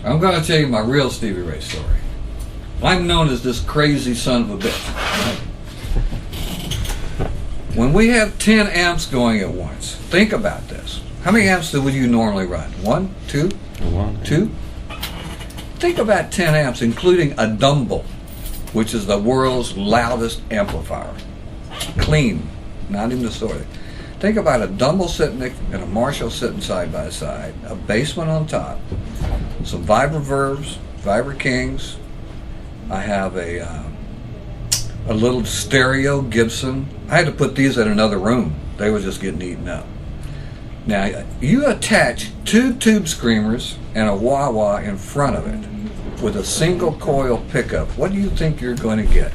I'm going to tell you my real Stevie Ray story. I'm known as this crazy son of a bitch. When we have 10 amps going at once, think about this. How many amps would you normally run? 1, 2, 2? Think about 10 amps, including a Dumble, which is the world's loudest amplifier. Clean, not even distorted. Think about a Dumble sitting and a Marshall sitting side by side, a Bassman on top, some Vibra Verbs, Vibra Kings. I have a little stereo Gibson. I had to put these in another room. They were just getting eaten up. Now, you attach 2 tube screamers and a wah-wah in front of it with a single coil pickup. What do you think you're going to get?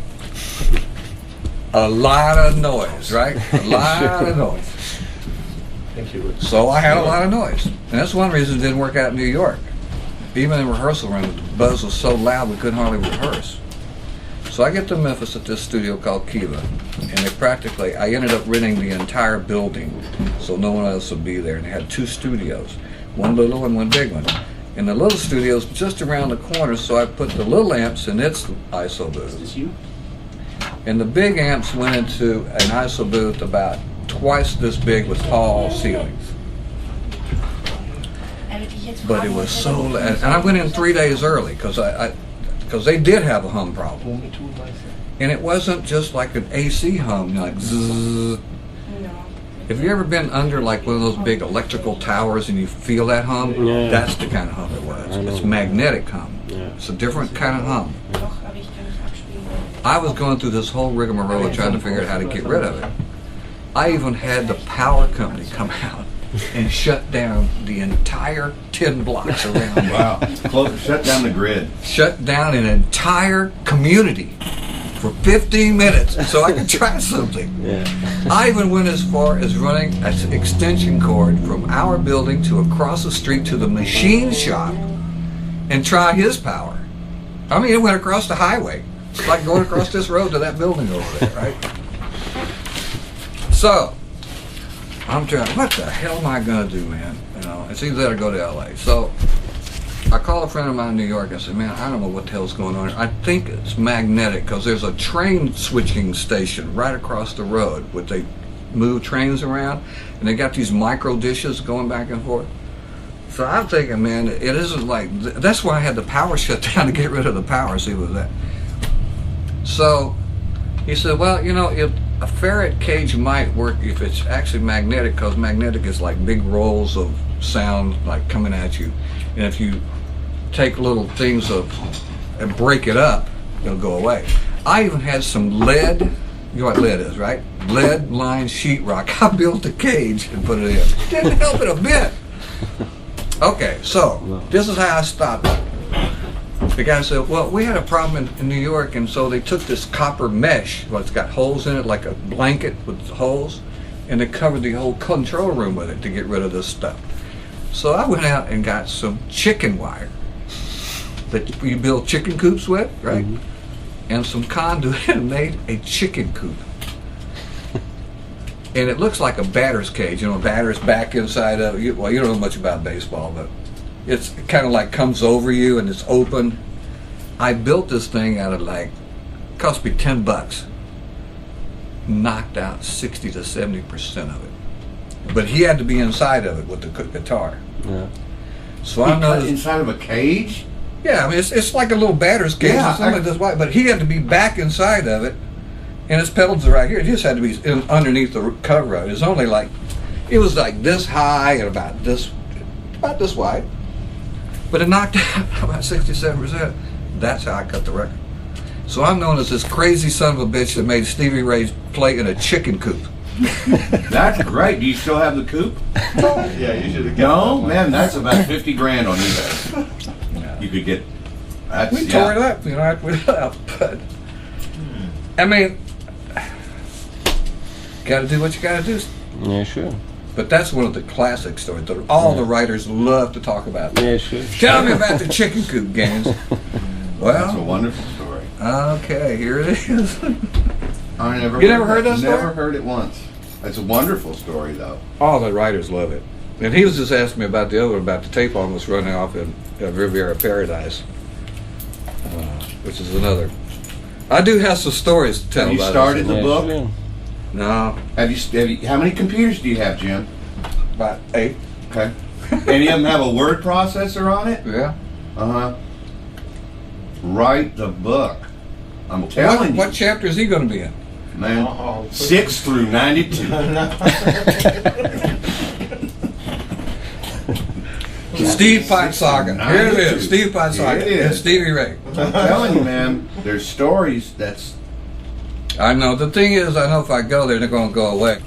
A lot of noise, right? A lot of noise. So I had a lot of noise. And that's one reason it didn't work out in New York. Even in rehearsal room, the buzz was so loud we couldn't hardly rehearse. So I get to Memphis at this studio called Kiva, and I ended up renting the entire building so no one else would be there. And they had 2 studios, one little and one big one. And the little studio's just around the corner, so I put the little amps in its ISO booth. Is this you? And the big amps went into an ISO booth about twice this big with tall ceilings. But it was so loud. And I went in 3 days early because they did have a hum problem. And it wasn't just like an AC hum, like zzz. Have you ever been under like one of those big electrical towers and you feel that hum? Yeah. That's the kind of hum it was. It's magnetic hum. Yeah. It's a different kind of hum. I was going through this whole rigmarole trying to figure out how to get rid of it. I even had the power company come out and shut down the entire 10 blocks around. Wow. Shut down the grid. Shut down an entire community for 15 minutes so I could try something. Yeah. I even went as far as running an extension cord from our building to across the street to the machine shop and try his power. I mean, it went across the highway. It's like going across this road to that building over there, right? So, I'm trying, what the hell am I going to do, man? You know, it's either that or go to LA. So, I called a friend of mine in New York. I said, man, I don't know what the hell's going on here. I think it's magnetic because there's a train switching station right across the road where they move trains around and they got these micro dishes going back and forth. So I'm thinking, man, it isn't like, that's why I had the power shut down to get rid of the power, see what was that. So he said, well, you know, if a ferret cage might work if it's actually magnetic, because magnetic is like big rolls of sound like coming at you. And if you take little things and break it up, it'll go away. I even had some lead, you know what lead is, right? Lead lined sheetrock. I built a cage and put it in. Didn't help it a bit. Okay, so this is how I stopped it. The guy said, well, we had a problem in New York, and so they took this copper mesh, well, it's got holes in it, like a blanket with holes, and they covered the whole control room with it to get rid of this stuff. So I went out and got some chicken wire that you build chicken coops with, right? Mm-hmm. And some conduit and made a chicken coop. And it looks like a batter's cage, you know, a batter's back inside of you. Well, you don't know much about baseball, but it's kind of like comes over you and it's open. I built this thing out of like, it cost me $10. Knocked out 60 to 70% of it. But he had to be inside of it with the guitar. Yeah. So I know inside of a cage? Yeah, I mean it's like a little batter's cage or something like this, but he had to be back inside of it. And his pedals are right here. It just had to be underneath the cover of it. It's only like, it was like this high and about this wide. But it knocked out about 67%. That's how I cut the record. So I'm known as this crazy son of a bitch that made Stevie Ray play in a chicken coop. That's great. Do you still have the coop? Yeah, you should have. No, man, that's about 50 grand on eBay. Yeah. You could get. We tore it up, you know. I put it up, but I mean, got to do what you got to do. Yeah, sure. But that's one of the classic stories that all the writers love to talk about. Yeah, sure. Tell me about the chicken coop, Gaines. Well, that's a wonderful story. Okay, here it is. You never heard that story? Never heard it once. It's a wonderful story, though. All the writers love it. And he was just asking me about the other one, about the tape almost running off in Riviera Paradise, which is another. I do have some stories to tell Have you about started this. the book? No, Have you? How many computers do you have, Jim? about 8. Okay. Any of them have a word processor on it? Yeah. Write the book. I'm telling What chapter is he going to be in? you, man. 6 through 92. The Steve Pipe Saga. Here it is, Steve Pipe Saga. Here it is. And Stevie Ray. I'm telling you, man. There's stories that's. I know. The thing is, I know if I go there, they're going to go away.